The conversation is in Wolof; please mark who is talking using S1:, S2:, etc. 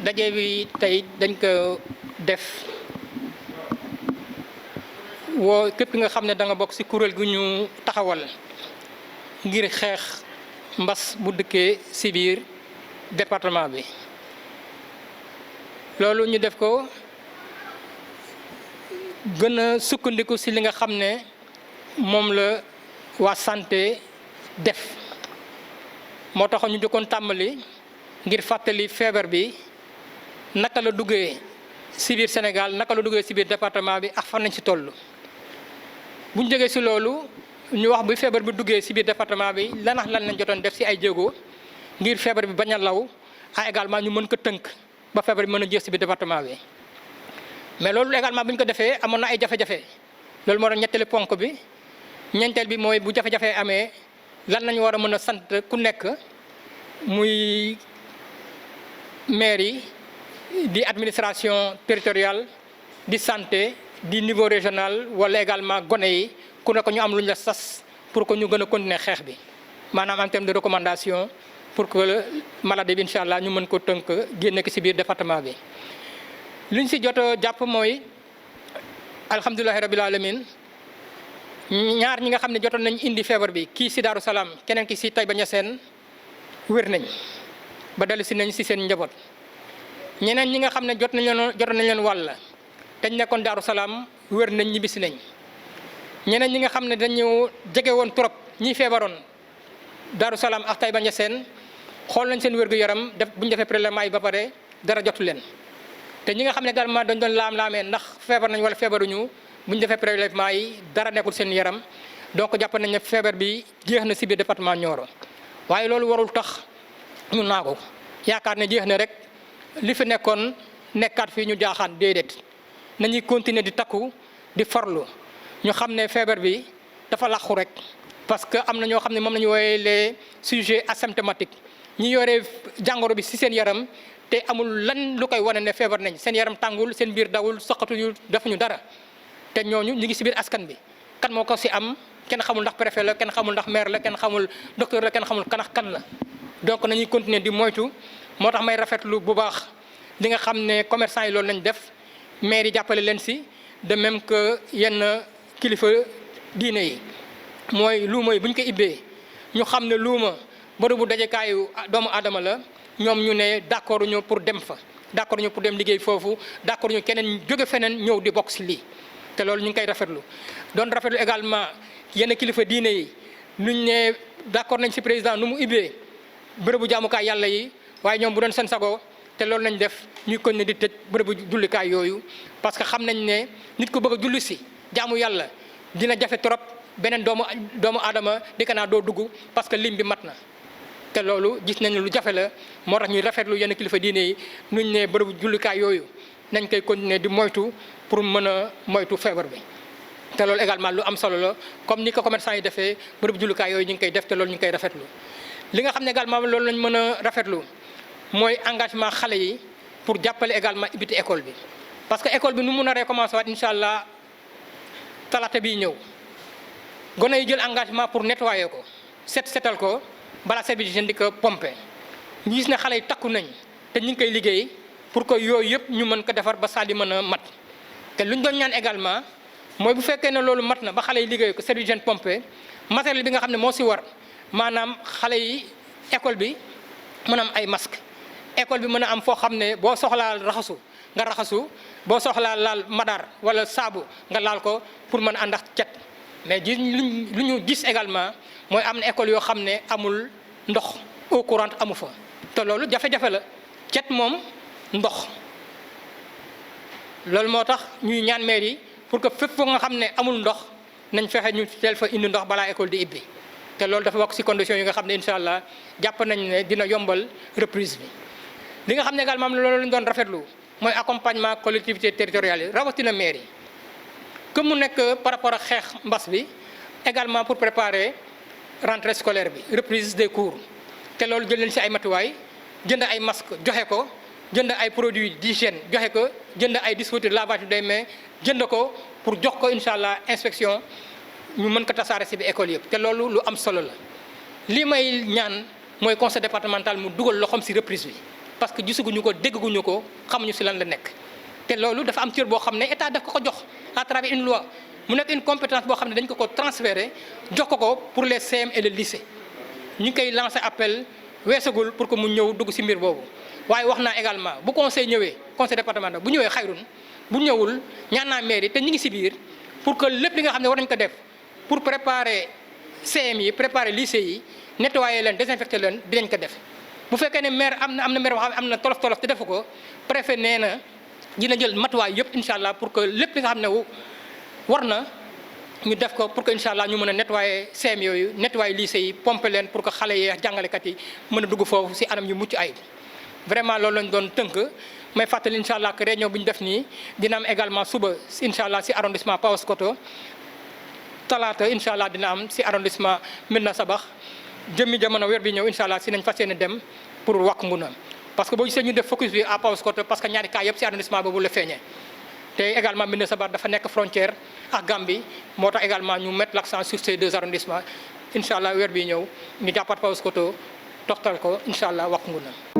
S1: daje bi tey dañ ko def woo képp nga xam ne da nga bokk ci kuréel gu ñu taxawal ngir xeex mbas bu dëkkee ci biir département bi. loolu ñu def ko gën a sukkandiku ci li nga xam ne moom la waa santé def moo tax ñu jëkkoon tàmbali ngir fàttali feebar bi naka la duggee ci biir Sénégal naka la duggee ci biir département bi ak fan nañ ci toll. bu ñu jógee ci loolu ñu wax bi feebar bi duggee ci biir département bi lan lañ jotoon def ci ay jéego ngir feebar bi bañ a law a également ñu mën ko tënk ba feebar bi mën a jeex ci biir département bi. mais loolu également bu ñu ko defee amoon na ay jafe-jafe loolu moo doon ñetteelu ponk bi ñeenteel bi mooy bu jafe-jafe amee lan lañu war a mën a sant ku nekk muy maire yi di administration territoriale di santé di niveau régional wala également gone yi ku nekk ñu am lu ñu la sas pour que ñu gën a continuer xeex bi maanaam en terme de recommandation pour que maladie bi incha allah ñu mën ko tënk génne ko ci biir département bi. li ñu ci jot a jàpp mooy alhamdulilahi rabil alamin ñaar ñi nga xam ne jotoon nañ indi feebar bi kii ci Daaru Salaam keneen ki ci Taïba Niassène wér nañ ba dellu ci nañ ci seen njaboot. ñeneen ñi nga xam ne jotoon nañ leen wàll dañ nekkoon Daaru Salaam wér nañ ñibbisi nañ ñeneen ñi nga xam ne dañu jege woon trop ñi feebaroon Daaru Salaam ak Taïba Niassène xool nañ seen wér-gu-yaram def bu ñu defee prélèvement yi ba pare dara jotu leen. te ñi nga xam ne également dañ doon laam-laamee ndax feebar nañ wala feebaruñu bu ñu defee prélèvement yi dara nekkul seen yaram donc jàpp nañ ne feebar bi jeex na ci biir département Nioro waaye loolu warul tax ñu naagu yaakaar ne jeex na rek li fi nekkoon nekkaat fii ñu jaaxaan déedéet nañuy continuer di takku di farlu ñu xam ne feebar bi dafa làqu rek parce que am na ñoo xam ne moom la ñu wooyee les sujets asymptomatiques ñi yore jàngoro bi ci seen yaram. te amul lan lu koy wane ne feebar nañ seen yaram tàngul seen biir dawul saqatuñu defuñu dara te ñooñu ñu ngi ci biir askan bi kan moo ko ci am kenn xamul ndax préfet la kenn xamul ndax maire la kenn xamul docteur la kenn xamul kanax kan la. donc nañuy continuer di moytu moo tax may rafetlu bu baax li nga xam ne commerçant yi loolu lañ def maire yi jàppale leen ci de même que yenn kilifa diine yi mooy luuma yi bu ñu ko ibbee ñu xam ne luuma bërëbu dajekaayu doomu aadama la. ñoom ñu ne d'accord ñu pour dem fa d'accord ñu pour dem liggéey foofu d'accord ñu keneen jóge feneen ñëw di bokk ci lii te loolu ñu ngi koy rafetlu doon rafetlu également yenn kilifa diine yi nuñ ne d'accord nañ ci président nu mu ibbee bërëbu jaamukaay yàlla yi waaye ñoom bu doon seen sago te loolu lañ def ñuy continuer di tëj bërëbu jullikaay yooyu parce que xam nañ ne nit ku bëgg a julli ci jaamu yàlla dina jafe trop beneen doomu aadama di ko naa doo dugg parce que lim bi mat na. te loolu gis nañ lu jafe la moo tax ñuy rafetlu yenn kilifa diine yi nuñ ne bërëbu jullikaay yooyu nañ koy continuer di moytu pour mën a moytu feebar bi. te loolu également lu am solo la comme ni ko commerçant yi defee bërëbu jullikaay yooyu ñu ngi koy def te loolu ñu ngi koy rafetlu. li nga xam ne également loolu lañ mën a rafetlu mooy engagement xale yi pour jàppale également ibiti école bi parce que école bi nu mun a recommencer waat incha allah talaata bii ñëw gone yi jël engagement pour nettoyer ko setal ko. balaa service d'hygiène di ko pomper ñu gis ne xale yi takku nañ te ñu ngi koy liggéey pour que yooyu yëpp ñu mën ko defar ba saal yi mën a mat te lu ñu doon ñaan également mooy bu fekkee ne loolu mat na ba xale yi liggéey ko service d'hygiène pomper matériel bi nga xam ne moo ci war maanaam xale yi école bi mën a am ay masque école bi mën a am foo xam ne boo soxlaa raxasu nga raxasu boo soxlaa laal madar wala saabu nga laal ko pour mën a ànd ak cet mais lu ñu gis également mooy am na école yoo xam ne amul ndox eau courante amu fa te loolu jafe-jafe la cet moom ndox loolu moo tax ñuy ñaan maire yi pour que fépp foo nga xam ne amul ndox nañ fexe ñu teel fa indi ndox balaa école di ibbi te loolu dafa bokk ci conditions yi nga xam ne incha allah jàpp nañ ne dina yombal reprise bi. li nga xam ne également loolu lañ doon rafetlu mooy accompagnement collectivités territoriales yi rawatina maire yi que mu nekk par rapport ak xeex mbas bi également pour préparer. rentrée scolaire bi reprise des cours te loolu jël leen ci ay matuwaay jënd ay masques joxe ko jënd ay produits d'hygiène joxe ko jënd ay dispositifs de lavage des mains jënd ko pour jox ko incha allah inspection ñu mën ko tasaare ci bi école yëpp te loolu lu am solo la. lii may ñaan mooy conseil départemental mu dugal loxoom ci reprise bi parce que gisaguñu ko dégguñu ko xamuñu si lan la nekk te loolu dafa am cër boo xam ne état daf ko jox à travers une loi mu nekk une compétence boo xam ne dañ ko transféré jox ko pour les CM et le lycée ñu ngi koy lancé appel weesagul pour que mu ñëw dugg si mbir boobu waaye wax naa également bu conseil ñëwee conseil départemental bu ñëwee xayrun bu ñëwul ñaan naa mairie te ñu ngi si biir pour que lépp li nga xam ne war nañ ko def pour préparer CM yi préparer lycée yi nettoyer leen désinfecter leen dinañ ko def bu fekkee ne maire am na maire boo xam ne am na tolof te defu ko préfet nee na dina jël matuwaay yëpp incha allah pour que lépp li nga xam ne war na ñu def ko pour que incha allah ñu mën a nettoyer CM yooyu nettoyer lycée yi pomper leen pour que xale yi jàngalekat yi mën a dugg foofu si anam yu mucc ayib vraiment loolu lañ doon tënk may fàttali incha allah que réunion bu ñu def nii dina am également suba incha allah si arrondissement Paoskoto talaata incha allah dina am si arrondissement Médina Sabax jëmmi jamono weer bi ñëw incha allah si nañ fas yéene dem pour Wack Ngouna parce que boo gisee ñu def focus bi à Paoskoto parce que ñaari cas yëpp si arrondissement boobu la feeñee te également Médina Sabax dafa nekk frontière ak Gambie moo tax également ñu mettre l'accent sur ces 2 arrondissements incha allah weer bi ñëw ñu jàppaat Paoskoto toxtal ko incha allah Wack Ngouna